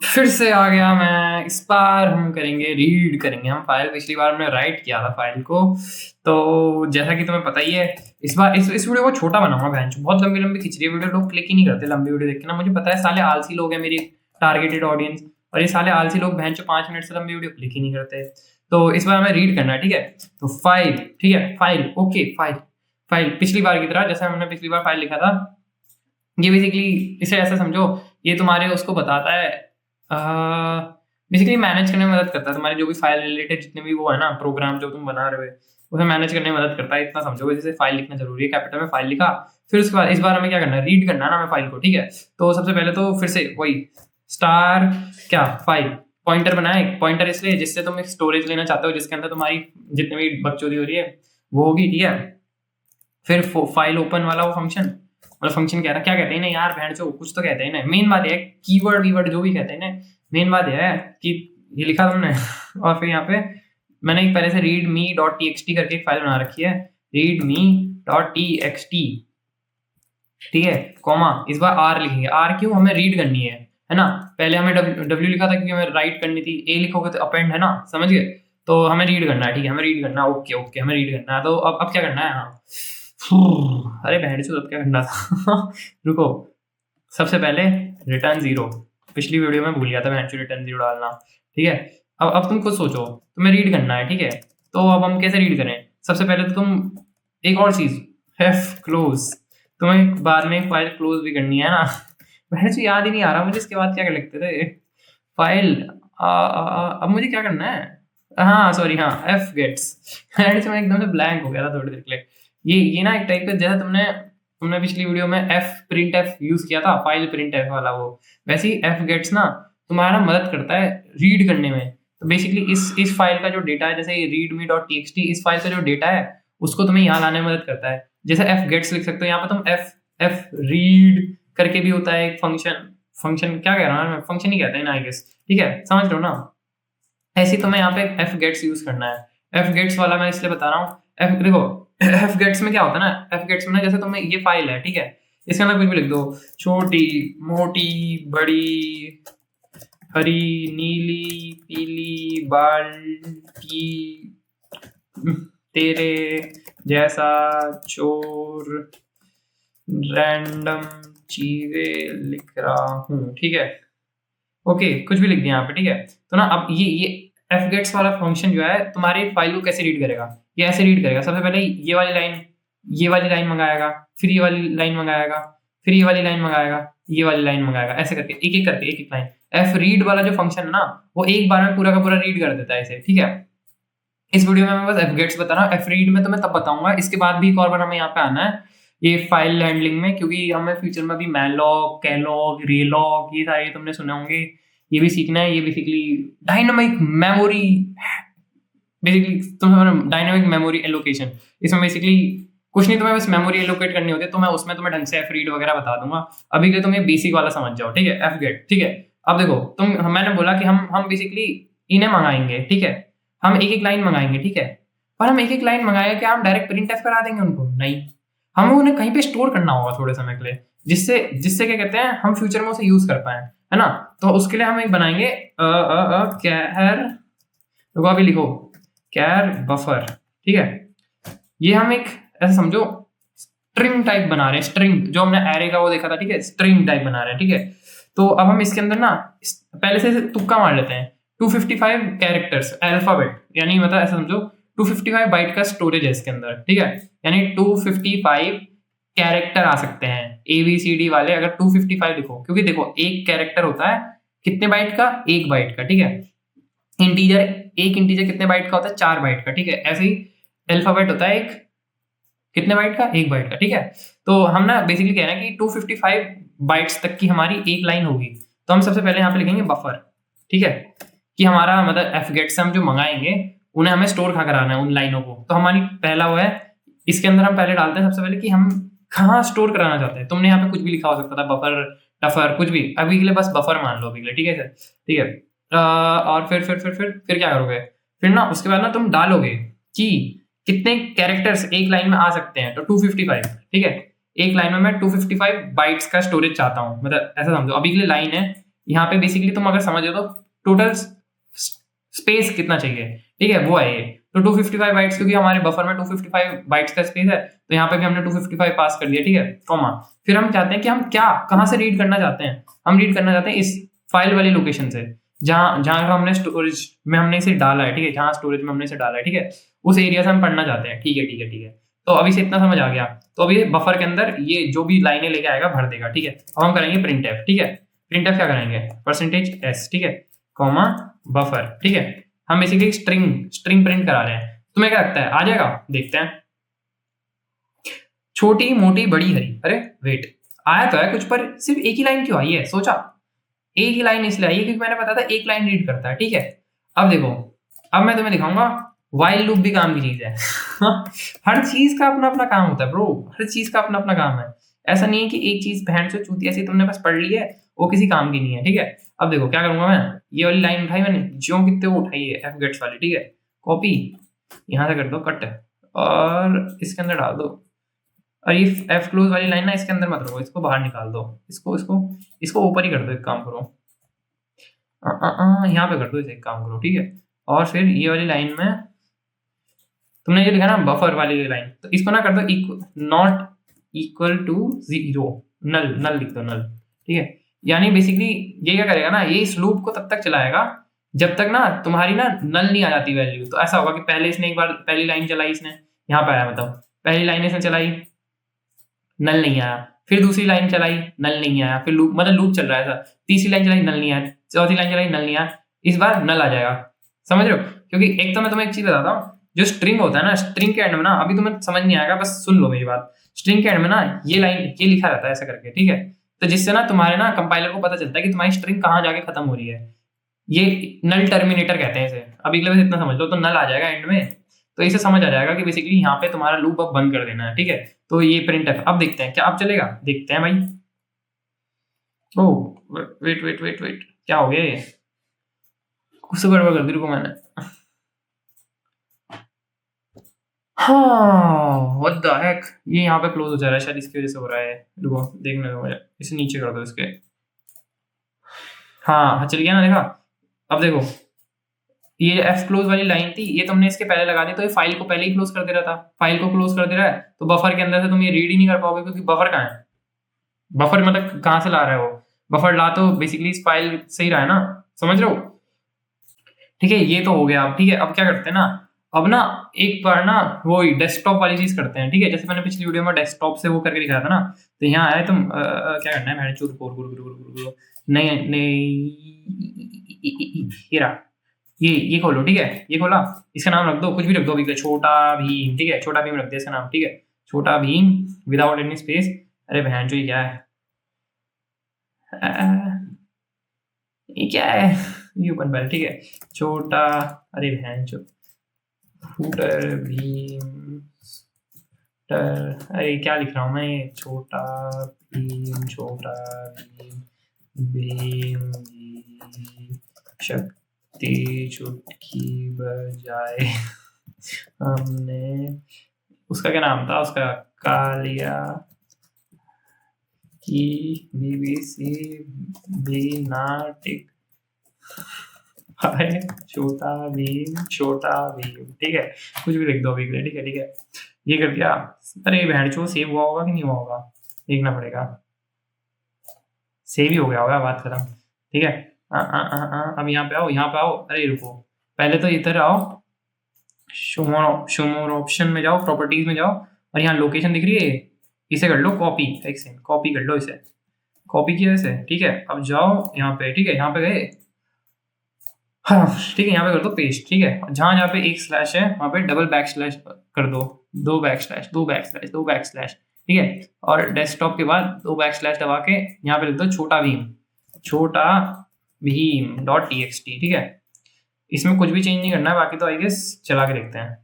फिर से आ गया मैं। इस बार हम करेंगे रीड करेंगे हम फाइल। पिछली बार हमने राइट किया था फाइल को। तो जैसा कि तुम्हें पता ही है, इस बार इस वीडियो को छोटा बनाऊंगा। बहन बहुत लंबी लंबी खिंच रही है वीडियो, लोग क्लिक ही नहीं करते लंबी वीडियो देख के ना। मुझे पता है साले आलसी लोग हैं मेरी टारगेटेड ऑडियंस, और ये साले आलसी लोग बहन 5 मिनट से लंबी वीडियो क्लिक ही नहीं करते। तो इस बार हमें रीड करना है, ठीक है। तो फाइल, ठीक है, फाइल, ओके, फाइल। फाइल पिछली बार की तरह जैसे हमने पिछली बार फाइल लिखा था, ये बेसिकली इसे ऐसा समझो, ये तुम्हारे उसको बताता है, बेसिकली मैनेज करने में मदद करता है। तुम्हारे जो भी फाइल रिलेटेड जितने भी वो है ना प्रोग्राम जो तुम बना रहे हो, उसे मैनेज करने में मदद करता है। इतना समझो, जैसे फाइल लिखना जरूरी है, कैपिटल में फाइल लिखा। फिर उसके बाद इस बार हमें क्या करना है, रीड करना है ना हमें फाइल को, ठीक है। तो सबसे पहले तो फिर से वही स्टार क्या फाइल पॉइंटर बनाए। पॉइंटर इसलिए जिससे तुम एक स्टोरेज लेना चाहते हो जिसके अंदर तुम्हारी जितनी भी बकचोदी हो रही है वो होगी, ठीक है। फिर फाइल ओपन वाला वो फंक्शन, मतलब फंक्शन कह रहा क्या कहते हैं ना यार, बहन चो कुछ तो कहते हैं ना। मेन बात है कीवर्ड वीवर्ड जो भी कहते हैं ना, मेन बात है कि ये लिखा तुमने और फिर यहाँ पे मैंने एक पहले से रीड मी डॉट टी एक्स टी करके एक फाइल बना रखी है, रीड मी डॉट टी एक्स टी, ठीक है, कॉमा। इस बार आर लिखेंगे। आर क्यों, हमें रीड करनी है ना। पहले हमें डब्ल्यू लिखा था क्योंकि हमें राइट करनी थी। ए लिखोगे तो अपेंड है ना, समझ गए। तो हमें रीड करना है, ठीक है, हमें रीड करना है। ओके ओके, हमें रीड करना है। तो अब क्या करना है, हाँ अरे बहन चो, अब क्या करना था रुको। सबसे पहले रिटर्न 0। पिछली वीडियो में भूल गया था बहन चो रिटर्न 0 डालना, ठीक है। अब तुम खुद सोचो, तुम्हें रीड करना है, ठीक है। तो अब हम कैसे रीड करें। सबसे पहले तो तुम एक और चीज, एफ क्लोज, तुम्हें बाद में फाइल क्लोज भी करनी है ना बहन चो याद ही नहीं आ रहा मुझे इसके बाद क्या लिखते थे फाइल। अब मुझे क्या करना है, हाँ सॉरी, हाँ एफ गेट्स मैं एकदम से ब्लैंक हो गया था थोड़ी देर के लिए। ये ना एक टाइप का, जैसा तुमने पिछली वीडियो में एफ प्रिंट एफ यूज किया था, फाइल प्रिंट एफ वाला, वो वैसे ही एफ गेट्स ना तुम्हारा मदद करता है रीड करने में। तो बेसिकली इस फाइल का जो डेटा है, जैसे रीड मी डॉट टी एक्स टी, इस फाइल का जो डेटा है उसको तुम्हें यहाँ लाने में मदद करता है। जैसे एफ गेट्स लिख सकते हो यहाँ पर तुम, एफ एफ रीड करके भी होता है एक फंक्शन। फंक्शन क्या कह रहा हूँ, फंक्शन ही कहते हैं ना आई गेस, ठीक है, समझ लो ना। ऐसे तुम्हें यहाँ पे एफ गेट्स यूज करना है। एफ गेट्स वाला मैं इसलिए बता रहा हूँ, एफ देखो एफ गेट्स में क्या होता है ना, एफ गेट्स में ना जैसे तुम्हें ये फाइल है, ठीक है, इसके अंदर कुछ भी लिख दो, छोटी मोटी बड़ी हरी नीली पीली बाल्टी तेरे जैसा चोर रैंडम चीजें लिख रहा हूँ, ठीक है, ओके, कुछ भी लिख दिया यहाँ पे, ठीक है। तो ना अब ये एफ गेट्स वाला फंक्शन जो है तुम्हारी फाइल को कैसे रीड करेगा, ये ऐसे रीड करेगा। सबसे पहले ये वाली लाइन मंगाएगा, फिर ये वाली लाइन मंगाएगा, फिर ये वाली लाइन मंगाएगा, ये वाली लाइन मंगाएगा, ऐसे करके एक एक करके एक एक लाइन। एफ रीड वाला जो फंक्शन है ना, वो एक बार में पूरा का पूरा रीड कर देता है इसे, ठीक है। इस वीडियो में मैं बस एफ गेट्स बता रहा हूँ, एफ रीड में तो मैं तब बताऊंगा। इसके बाद भी एक और बार हमें यहाँ पे आना है ये फाइल हैंडलिंग में, क्योंकि हमें फ्यूचर में भी मैलॉग कैलॉग रेलॉग ये सारे तुमने सुने होंगे, ये भी सीखना है। ये बेसिकली डायनामिक मेमोरी, बेसिकली तुम्हें डायनामिक मेमोरी एलोकेशन, इसमें बेसिकली कुछ नहीं, तुम्हें बस मेमोरी एलोकेट करनी होती है। तो मैं उसमें तुम्हें ढंग से एफ रीड वगैरह बता दूंगा। अभी के लिए तुम ये बेसिक वाला समझ जाओ, ठीक है, एफ गेट, ठीक है। अब देखो मैंने बोला कि हम बेसिकली इन्हें मंगाएंगे, ठीक है, हम एक एक लाइन मंगाएंगे, ठीक है। पर हम एक एक लाइन मंगाएंगे क्या हम डायरेक्ट प्रिंट एफ करा देंगे उनको, नहीं, हमें उन्हें कहीं पे स्टोर करना होगा थोड़े समय के लिए, जिससे जिससे क्या कहते हैं हम फ्यूचर में उसे यूज कर पाए, है ना। तो उसके लिए हम एक बनाएंगे कैर, तो अभी लिखो कैर बफर, ठीक है। ये हम एक ऐसा समझो स्ट्रिंग टाइप बना रहे हैं, स्ट्रिंग जो हमने एरे का वो देखा था, ठीक है, स्ट्रिंग टाइप बना रहे हैं, ठीक है। तो अब हम इसके अंदर ना पहले से तुक्का मार लेते हैं। 255 कैरेक्टर्स अल्फाबेट, यानी मतलब ऐसा समझो 255 बाइट का स्टोरेज है इसके अंदर, ठीक है। यानी 255 कैरेक्टर आ सकते हैं ABCD वाले, अगर 255 लिखो, क्योंकि देखो एक कैरेक्टर होता है कितने बाइट का, 1 बाइट का, ठीक है। इंटीजर, एक इंटीजर कितने बाइट का होता है, 4 बाइट का, ठीक है। ऐसे ही अल्फाबेट होता है एक कितने बाइट का, 1 बाइट का, ठीक है। तो हम ना बेसिकली कह रहे हैं कि 255 बाइट्स तक की हमारी एक लाइन होगी। तो हम सबसे पहले यहाँ पे लिखेंगे बफर, ठीक है, कि हमारा मतलब एफ गेट से हम जो मंगाएंगे उन्हें हमें स्टोर कहाँ कराना है उन लाइनों को। तो हमारी पहला वो है, इसके अंदर हम पहले डालते हैं सबसे पहले कि हम कहाँ स्टोर कराना चाहते हैं। तुमने यहाँ पे कुछ भी लिखा हो सकता था, बफर टफर कुछ भी, अभी के लिए बस बफर मान लो अभी के लिए, ठीक है सर, ठीक है। और फिर क्या करोगे, फिर ना उसके बाद ना तुम डालोगे कि कितने कैरेक्टर्स एक लाइन में आ सकते हैं। तो 255, ठीक है, एक लाइन में मैं 255 बाइट्स का स्टोरेज चाहता हूँ, मतलब ऐसा समझो अभी के लिए लाइन है, यहाँ पे बेसिकली तुम अगर समझो तो टोटल स्पेस कितना चाहिए, ठीक है, वो है ये। तो 255 बाइट्स, क्योंकि हमारे बफर में 255 बाइट्स का स्पेस है, तो यहाँ पे भी हमने 255 पास कर दिया, ठीक है, कॉमा। फिर हम चाहते हैं कि हम क्या कहाँ से रीड करना चाहते हैं, हम रीड करना चाहते हैं इस फाइल वाली लोकेशन से, जहाँ जहाँ हमने स्टोरेज में हमने इसे डाला है, ठीक है, जहाँ स्टोरेज में हमने इसे डाला है, ठीक है, उस एरिया से हम पढ़ना चाहते हैं, ठीक है ठीक है ठीक है। तो अभी से इतना समझ आ गया। तो अभी बफर के अंदर ये जो भी लाइनें लेके आएगा भर देगा, ठीक है। अब हम करेंगे प्रिंट एफ, ठीक है। प्रिंट एफ क्या करेंगे, %s, ठीक है, कॉमा बफर, ठीक है। हम बेसिकली स्ट्रिंग प्रिंट करा रहे हैं। तुम्हें क्या लगता है आ जाएगा, देखते हैं। छोटी मोटी बड़ी हरी, अरे वेट, आया तो है कुछ, पर सिर्फ एक ही लाइन क्यों आई है, सोचा। एक ही लाइन इसलिए आई है क्योंकि मैंने बताया था एक लाइन रीड करता है, ठीक है। अब देखो, अब मैं तुम्हें दिखाऊंगा वाइल लूप भी काम की चीज है। हर चीज का अपना अपना काम होता है ब्रो, हर चीज का अपना अपना काम है। ऐसा नहीं है कि एक चीज बहन से चूती ऐसी तुमने बस पढ़ ली है, वो किसी काम की नहीं है, ठीक है। अब देखो क्या करूंगा मैं, ये वाली लाइन उठाई मैंने, जो कितने वो उठाई है एफ गेट्स वाली, ठीक है, कॉपी यहाँ से कर दो कट, और इसके अंदर डाल दो। और ये एफ क्लोज वाली लाइन ना इसके अंदर मत रखो, इसको बाहर निकाल दो, इसको इसको इसको ऊपर ही कर दो। एक काम करो, यहाँ पे कर दो इसे, एक काम करो, ठीक है। और फिर ये वाली लाइन में तुमने जो लिखा ना बफर वाली लाइन, तो इसको ना कर दो नॉट इक्वल टू 0, नल नल लिख दो, नल, ठीक है। यानी बेसिकली ये क्या करेगा ना, ये इस लूप को तब तक चलाएगा जब तक ना तुम्हारी ना नल नहीं आ जाती वैल्यू। तो ऐसा होगा कि पहले इसने एक बार पहली लाइन चलाई, इसने यहाँ पे आया, मतलब पहली लाइन इसने चलाई, नल नहीं आया, फिर दूसरी लाइन चलाई, नल नहीं आया, फिर लूप मतलब लूप चल रहा है ऐसा, तीसरी लाइन चलाई, नल नहीं आया, चौथी लाइन चलाई, नल नहीं आया, इस बार नल आ जाएगा, समझ रहे हो। क्योंकि एक तो मैं तुम्हें एक चीज बताता हूँ, जो स्ट्रिंग होता है ना, स्ट्रिंग के एंड में ना, अभी तुम्हें समझ नहीं आएगा, बस सुन लो मेरी बात। स्ट्रिंग के एंड में ना ये लाइन ये लिखा रहता है ऐसा करके, ठीक है। तो जिससे ना तुम्हारे ना कंपाइलर को पता चलता है कि तुम्हारी स्ट्रिंग कहाँ जाके खत्म हो रही है। ये नल टर्मिनेटर कहते हैं इसे। अभी के लिए इतना समझ लो, तो नल आ जाएगा एंड में, तो इसे समझ आ जाएगा कि बेसिकली यहाँ पे तुम्हारा लूप अब बंद कर देना है, ठीक है। तो ये प्रिंट है। अब देखते हैं क्या अब चलेगा, देखते हैं भाई। Oh wait wait wait wait, क्या हो गया ये, कुछ तो गड़बड़ कर दी, रुको मैंने। हाँ व्हाट द हेक, ये यहाँ पे क्लोज हो जा रहा है, शायद इसकी वजह से हो रहा है। रुको देखने दो मुझे, इसे नीचे कर दो इसके। हाँ चल गया ना, देखा। अब देखो ये एफ क्लोज वाली लाइन थी, ये तुमने इसके पहले लगा दी, तो ये फाइल को पहले ही क्लोज कर दे रहा था। फाइल को क्लोज कर दे रहा है तो बफर के अंदर से तुम ये रीड ही नहीं कर पाओगे, क्योंकि बफर कहाँ है, बफर मतलब कहाँ से ला रहा है वो, बफर ला तो बेसिकली इस फाइल से ही रहा है ना, समझ रहे हो। ठीक है ये तो हो गया। अब ठीक है, अब क्या करते हैं ना, अब ना एक बार ना वो डेस्कटॉप वाली चीज करते हैं, ठीक है। जैसे मैंने पिछली वीडियो में डेस्कटॉप से वो करके दिखाया था ना, तो यहाँ आए तुम क्या करना है, मैंने चूर नहीं नहीं, ये रहा, ये खोलो, ठीक है, ये खोला, इसका नाम रख दो, कुछ भी रख दो अभी, छोटा भीम, ठीक है, छोटा भीम रख दिया इसका नाम, ठीक है, छोटा भीम विदाउट एनी स्पेस। अरे बहन जो ये क्या है, ये क्या है, ये ओपन बैल, ठीक है, छोटा, अरे बहन जो फूटर भीम, अरे क्या लिख रहा हूँ मैं, छोटा भीम, छोटा भीम, भीम शक्ति चुटकी बजाए। हमने उसका क्या नाम था, उसका कालिया की BBC भी नाटिक, अरे छोटा भीम, छोटा भीम, ठीक है, कुछ भी लिख दो अभी के लिए, ठीक है ठीक है, ये कर दिया। अरे बहन चो सेव हुआ होगा कि नहीं हुआ होगा, देखना पड़ेगा, सेव ही हो गया होगा, बात खत्म, ठीक है। अब यहाँ पे आओ, यहाँ पे आओ, अरे रुको, पहले तो इधर आओ, शोमोर ऑप्शन में जाओ, प्रॉपर्टीज में जाओ, और यहाँ लोकेशन दिख रही है, इसे कर लो कॉपी, एक सेकंड, कॉपी कर लो इसे, कॉपी किया इसे, ठीक है। अब जाओ यहाँ पे, ठीक है, यहाँ पे गए, हाँ ठीक है, यहाँ पे कर दो पेस्ट, ठीक है। जहाँ जहाँ पे एक स्लैश है वहाँ पे डबल बैक स्लैश कर दो, दो बैक स्लैश, दो बैक स्लैश, दो बैक स्लैश, ठीक है। और डेस्कटॉप के बाद दो बैक स्लैश दबा के यहाँ पे लिख दो छोटा भीम, छोटा भीम .txt, ठीक है। इसमें कुछ भी चेंज नहीं करना है, बाकी तो आई गेस चला के देखते हैं।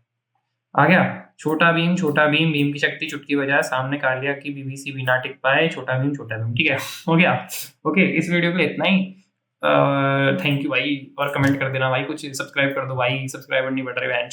आ गया, छोटा भीम, छोटा भीम, भीम की शक्ति चुटकी बजाए, सामने कालिया की BBC भी नाटिक पाए, छोटा भीम, ठीक है, हो गया। ओके, इस वीडियो के लिए इतना ही। थैंक यू भाई, और कमेंट कर देना भाई, कुछ सब्सक्राइब कर दो भाई, सब्सक्राइबर नहीं बढ़ रहे,